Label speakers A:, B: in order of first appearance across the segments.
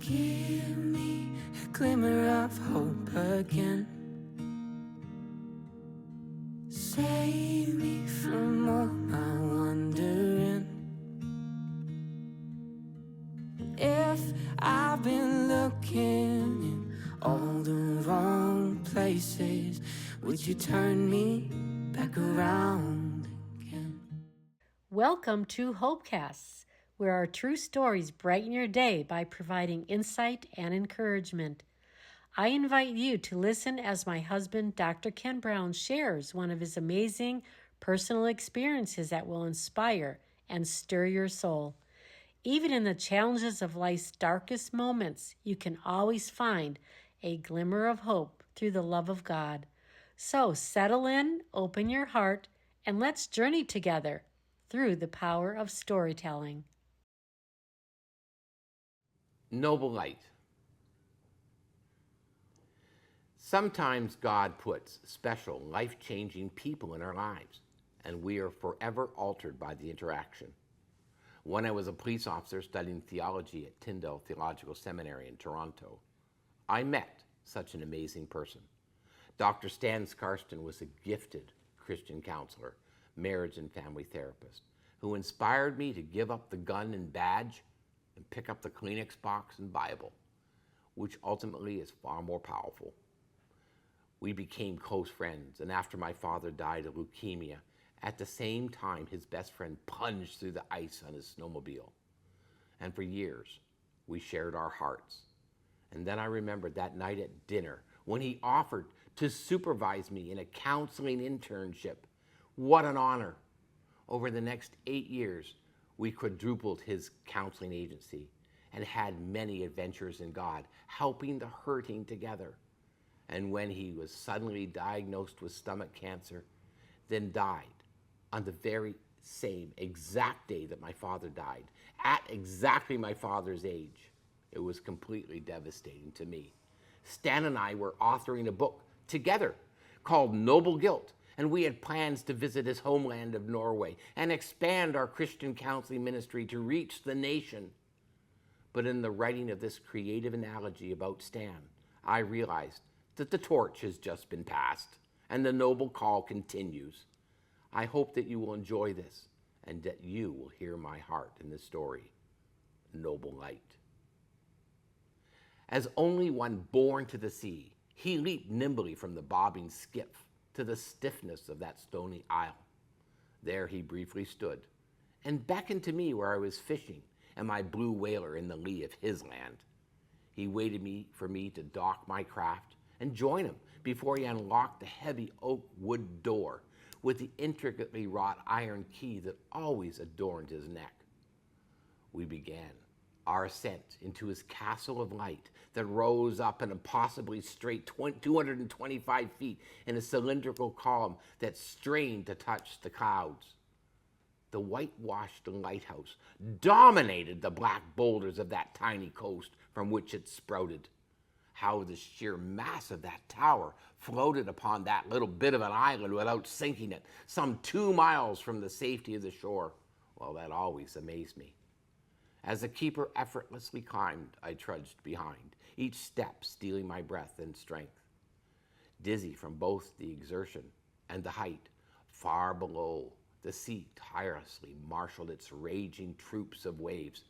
A: Give me a glimmer of hope again. Save me from all my wandering. If I've been looking in all the wrong places, would you turn me back around again?
B: Welcome to HopeCasts, where our true stories brighten your day by providing insight and encouragement. I invite you to listen as my husband, Dr. Ken Brown, shares one of his amazing personal experiences that will inspire and stir your soul. Even in the challenges of life's darkest moments, you can always find a glimmer of hope through the love of God. So settle in, open your heart, and let's journey together through the power of storytelling.
C: Noble light. Sometimes God puts special, life-changing people in our lives, and we are forever altered by the interaction. When I was a police officer studying theology at Tyndale Theological Seminary in Toronto, I met such an amazing person. Dr. Stan Scarston was a gifted Christian counselor, marriage and family therapist, who inspired me to give up the gun and badge and pick up the Kleenex box and Bible, which ultimately is far more powerful. We became close friends, and after my father died of leukemia, at the same time his best friend plunged through the ice on his snowmobile. And for years, we shared our hearts. And then I remembered that night at dinner when he offered to supervise me in a counseling internship. What an honor. Over the next 8 years, we quadrupled his counseling agency and had many adventures in God, helping the hurting together. And when he was suddenly diagnosed with stomach cancer, then died on the very same exact day that my father died, at exactly my father's age, it was completely devastating to me. Stan and I were authoring a book together called Noble Guilt, and we had plans to visit his homeland of Norway and expand our Christian counseling ministry to reach the nation. But in the writing of this creative analogy about Stan, I realized that the torch has just been passed and the noble call continues. I hope that you will enjoy this and that you will hear my heart in this story, Noble Light. As only one born to the sea, he leaped nimbly from the bobbing skiff to the stiffness of that stony isle. There he briefly stood and beckoned to me where I was fishing and my blue whaler in the lee of his land. He waited for me to dock my craft and join him before he unlocked the heavy oak wood door with the intricately wrought iron key that always adorned his neck. We began our ascent into his castle of light that rose up an impossibly straight 225 feet in a cylindrical column that strained to touch the clouds. The whitewashed lighthouse dominated the black boulders of that tiny coast from which it sprouted. How the sheer mass of that tower floated upon that little bit of an island without sinking it, some 2 miles from the safety of the shore. Well, that always amazed me. As the keeper effortlessly climbed, I trudged behind, each step stealing my breath and strength. Dizzy from both the exertion and the height, far below, the sea tirelessly marshaled its raging troops of waves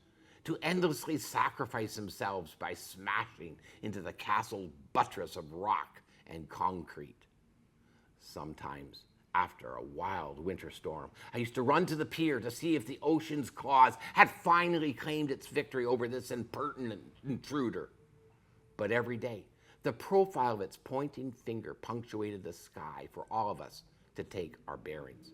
C: to endlessly sacrifice themselves by smashing into the castle's buttress of rock and concrete. Sometimes, after a wild winter storm, I used to run to the pier to see if the ocean's claws had finally claimed its victory over this impertinent intruder. But every day, the profile of its pointing finger punctuated the sky for all of us to take our bearings.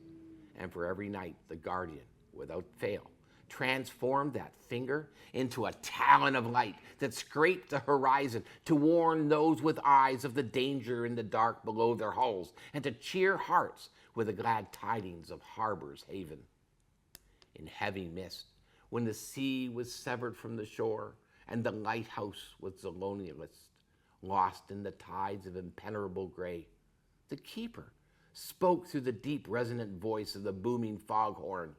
C: And for every night, the guardian, without fail, transformed that finger into a talon of light that scraped the horizon to warn those with eyes of the danger in the dark below their hulls and to cheer hearts with the glad tidings of harbor's haven. In heavy mist, when the sea was severed from the shore and the lighthouse was the loneliest, lost in the tides of impenetrable gray, the keeper spoke through the deep resonant voice of the booming foghorn.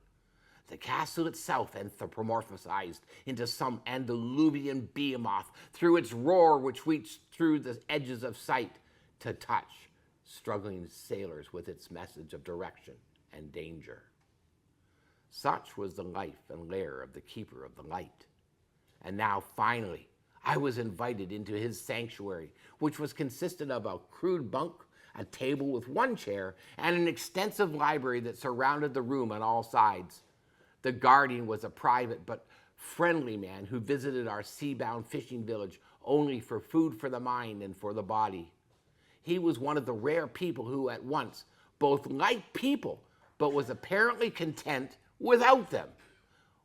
C: The castle itself anthropomorphized into some antediluvian behemoth through its roar which reached through the edges of sight to touch struggling sailors with its message of direction and danger. Such was the life and lair of the Keeper of the Light. And now, finally, I was invited into his sanctuary, which was consisted of a crude bunk, a table with one chair, and an extensive library that surrounded the room on all sides. The guardian was a private but friendly man who visited our sea-bound fishing village only for food for the mind and for the body. He was one of the rare people who at once both liked people but was apparently content without them.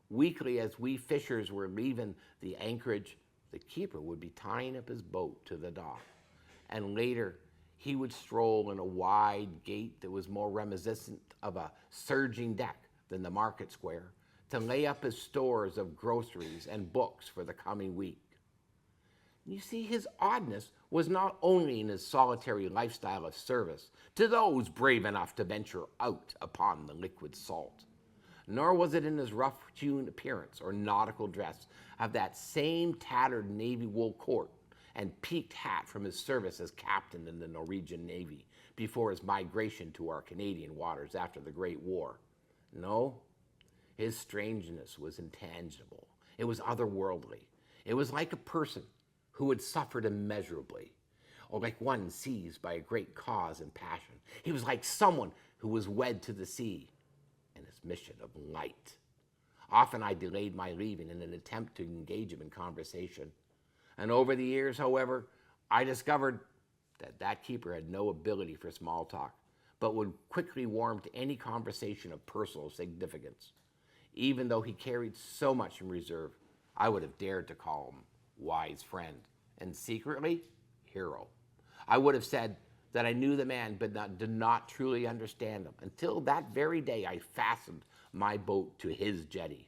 C: Weekly, as we fishers were leaving the anchorage, the keeper would be tying up his boat to the dock, and later he would stroll in a wide gate that was more reminiscent of a surging deck than the market square to lay up his stores of groceries and books for the coming week. You see, his oddness was not only in his solitary lifestyle of service to those brave enough to venture out upon the liquid salt, nor was it in his rough-hewn appearance or nautical dress of that same tattered navy wool coat and peaked hat from his service as captain in the Norwegian Navy before his migration to our Canadian waters after the Great War. No, his strangeness was intangible. It was otherworldly. It was like a person who had suffered immeasurably, or like one seized by a great cause and passion. He was like someone who was wed to the sea and his mission of light. Often I delayed my leaving in an attempt to engage him in conversation. And over the years, however, I discovered that keeper had no ability for small talk, but would quickly warm to any conversation of personal significance. Even though he carried so much in reserve, I would have dared to call him wise friend, and secretly, hero. I would have said that I knew the man but did not truly understand him until that very day I fastened my boat to his jetty.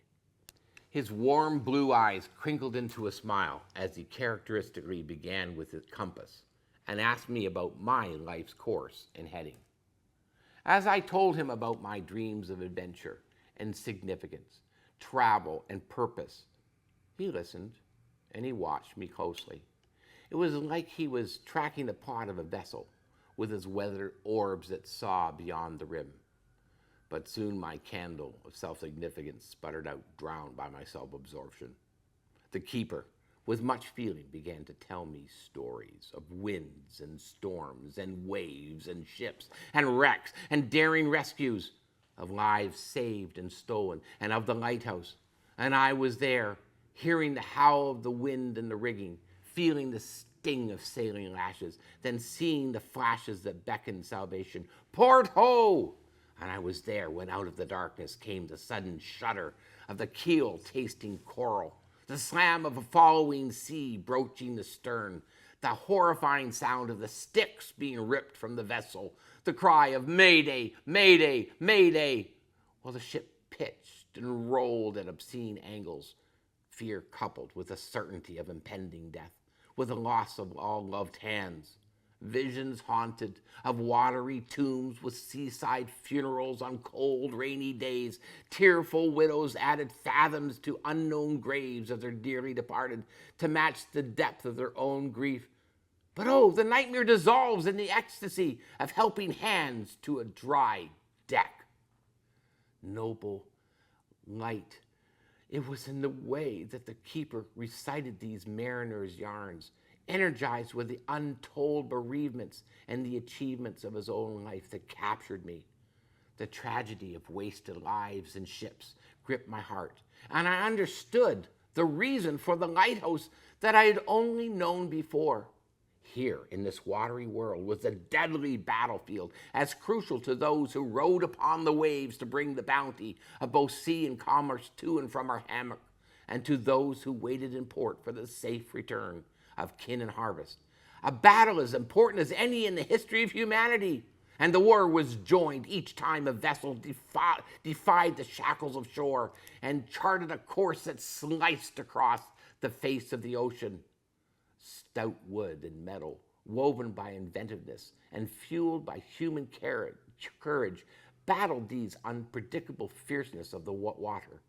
C: His warm blue eyes crinkled into a smile as he characteristically began with his compass and asked me about my life's course and heading. As I told him about my dreams of adventure and significance, travel and purpose, he listened and he watched me closely. It was like he was tracking the plot of a vessel with his weathered orbs that saw beyond the rim. But soon my candle of self-significance sputtered out, drowned by my self-absorption. The keeper, with much feeling, began to tell me stories of winds and storms and waves and ships and wrecks and daring rescues, of lives saved and stolen, and of the lighthouse. And I was there, hearing the howl of the wind in the rigging, feeling the sting of sailing lashes, then seeing the flashes that beckoned salvation. Port ho! And I was there when out of the darkness came the sudden shudder of the keel tasting coral, the slam of a following sea broaching the stern, the horrifying sound of the sticks being ripped from the vessel, the cry of Mayday, Mayday, Mayday, while the ship pitched and rolled at obscene angles, fear coupled with the certainty of impending death, with the loss of all loved hands. Visions haunted of watery tombs with seaside funerals on cold, rainy days. Tearful widows added fathoms to unknown graves of their dearly departed to match the depth of their own grief. But oh, the nightmare dissolves in the ecstasy of helping hands to a dry deck. Noble light. It was in the way that the keeper recited these mariners' yarns, energized with the untold bereavements and the achievements of his own life, that captured me. The tragedy of wasted lives and ships gripped my heart, and I understood the reason for the lighthouse that I had only known before. Here in this watery world was a deadly battlefield, as crucial to those who rode upon the waves to bring the bounty of both sea and commerce to and from our hammock, and to those who waited in port for the safe return of kin and harvest. A battle as important as any in the history of humanity. And the war was joined each time a vessel defied the shackles of shore and charted a course that sliced across the face of the ocean. Stout wood and metal, woven by inventiveness and fueled by human courage, battled these unpredictable fierceness of the water.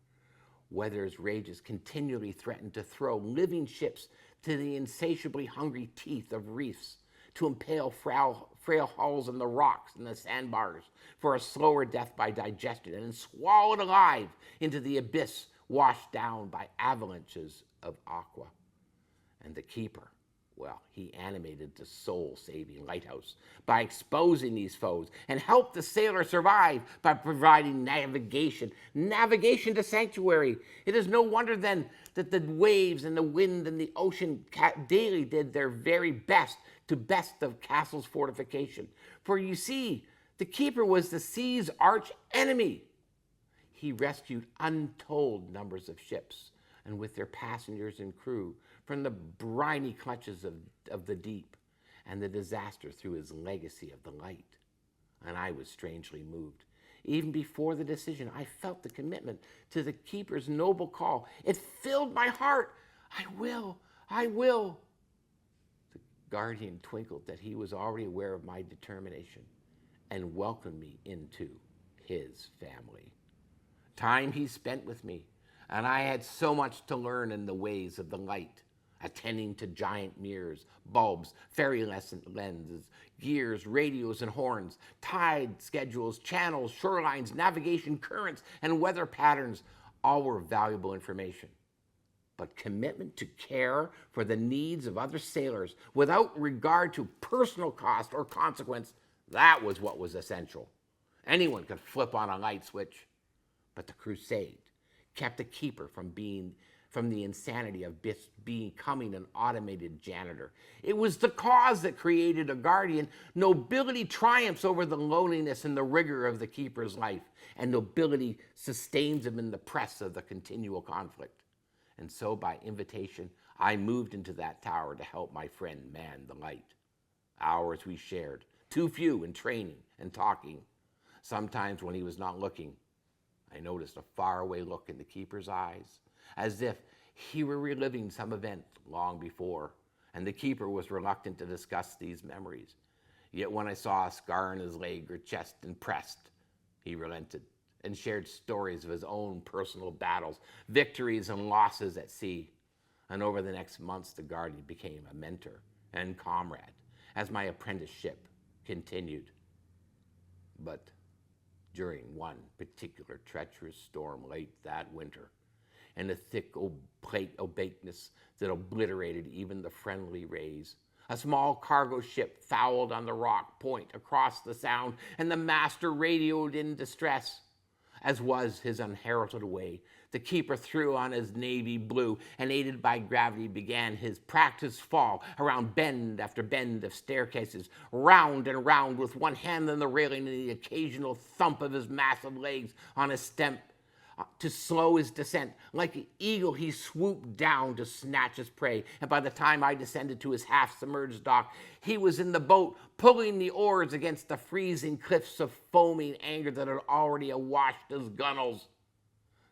C: Weather's rages continually threatened to throw living ships to the insatiably hungry teeth of reefs, to impale frail hulls in the rocks and the sandbars for a slower death by digestion, and swallowed alive into the abyss washed down by avalanches of aqua. And the keeper, well, he animated the soul-saving lighthouse by exposing these foes and helped the sailor survive by providing navigation to sanctuary. It is no wonder then that the waves and the wind and the ocean daily did their very best to best the castle's fortification. For you see, the keeper was the sea's arch enemy. He rescued untold numbers of ships, and with their passengers and crew, from the briny clutches of the deep and the disaster through his legacy of the light. And I was strangely moved. Even before the decision, I felt the commitment to the keeper's noble call. It filled my heart. I will. The guardian twinkled that he was already aware of my determination and welcomed me into his family. Time he spent with me, and I had so much to learn in the ways of the light, attending to giant mirrors, bulbs, fairy lenses, gears, radios, and horns, tide schedules, channels, shorelines, navigation, currents, and weather patterns. All were valuable information. But commitment to care for the needs of other sailors without regard to personal cost or consequence, that was what was essential. Anyone could flip on a light switch, but the crusade kept the keeper from the insanity of becoming an automated janitor. It was the cause that created a guardian. Nobility triumphs over the loneliness and the rigor of the keeper's life, and nobility sustains him in the press of the continual conflict. And so, by invitation, I moved into that tower to help my friend man the light. Hours we shared, too few in training and talking. Sometimes when he was not looking, I noticed a faraway look in the keeper's eyes, as if he were reliving some event long before, and the keeper was reluctant to discuss these memories. Yet when I saw a scar on his leg or chest and pressed, he relented and shared stories of his own personal battles, victories and losses at sea. And over the next months, the guardian became a mentor and comrade as my apprenticeship continued. But during one particular treacherous storm late that winter, and a thick opaqueness that obliterated even the friendly rays, a small cargo ship fouled on the rock point across the sound, and the master radioed in distress. As was his unheralded way, the keeper threw on his navy blue and, aided by gravity, began his practiced fall around bend after bend of staircases, round and round, with one hand on the railing and the occasional thump of his massive legs on his stem to slow his descent. Like an eagle, he swooped down to snatch his prey, and by the time I descended to his half-submerged dock, he was in the boat, pulling the oars against the freezing cliffs of foaming anger that had already awashed his gunwales.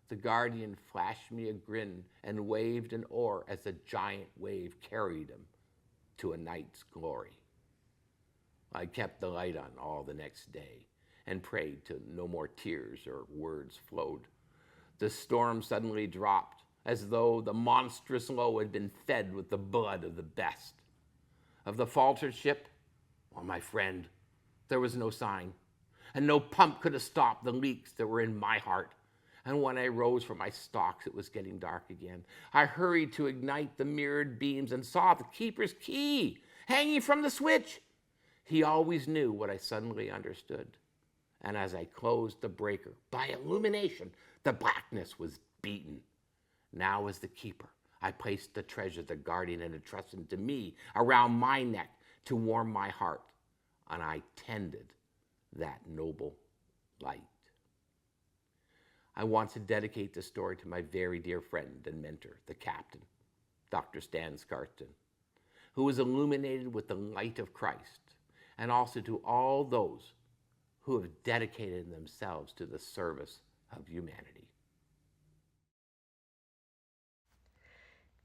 C: The guardian flashed me a grin and waved an oar as the giant wave carried him to a night's glory. I kept the light on all the next day and prayed till no more tears or words flowed. The storm suddenly dropped, as though the monstrous low had been fed with the blood of the best. Of the faltered ship, well, my friend, there was no sign, and no pump could have stopped the leaks that were in my heart. And when I rose from my stocks, it was getting dark again. I hurried to ignite the mirrored beams and saw the keeper's key hanging from the switch. He always knew what I suddenly understood. And as I closed the breaker, by illumination, the blackness was beaten. Now, as the keeper, I placed the treasure the guardian had entrusted to me around my neck to warm my heart, and I tended that noble light. I want to dedicate this story to my very dear friend and mentor, the captain, Dr. Stan Scarton, who was illuminated with the light of Christ, and also to all those who have dedicated themselves to the service of humanity.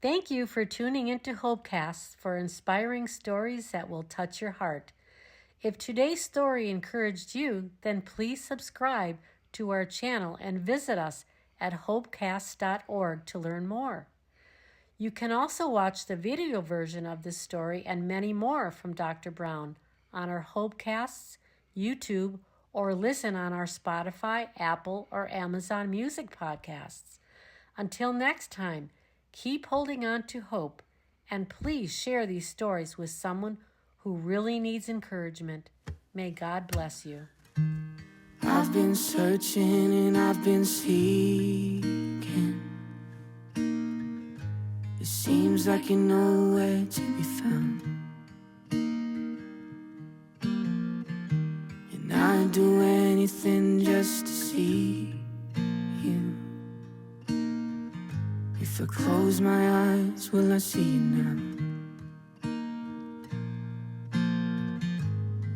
B: Thank you for tuning into HopeCasts for inspiring stories that will touch your heart. If today's story encouraged you, then please subscribe to our channel and visit us at HopeCasts.org to learn more. You can also watch the video version of this story and many more from Dr. Brown on our HopeCasts, YouTube, or listen on our Spotify, Apple, or Amazon Music podcasts. Until next time, keep holding on to hope, and please share these stories with someone who really needs encouragement. May God bless you.
A: I've been searching and I've been seeking. It seems like you're nowhere to be found, and I'd do anything just to see you. If I close my eyes, will I see you now?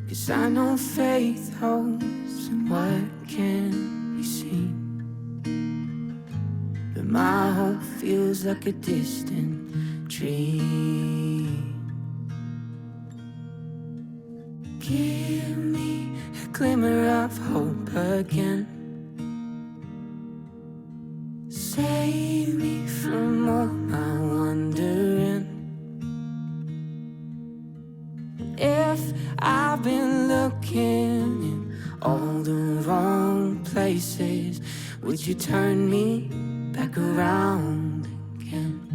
A: 'Cause I know faith holds in what can't be seen, but my hope feels like a distant dream. Give me a glimmer of hope again. Save me from all my wandering. If I've been looking in all the wrong places, would you turn me back around again?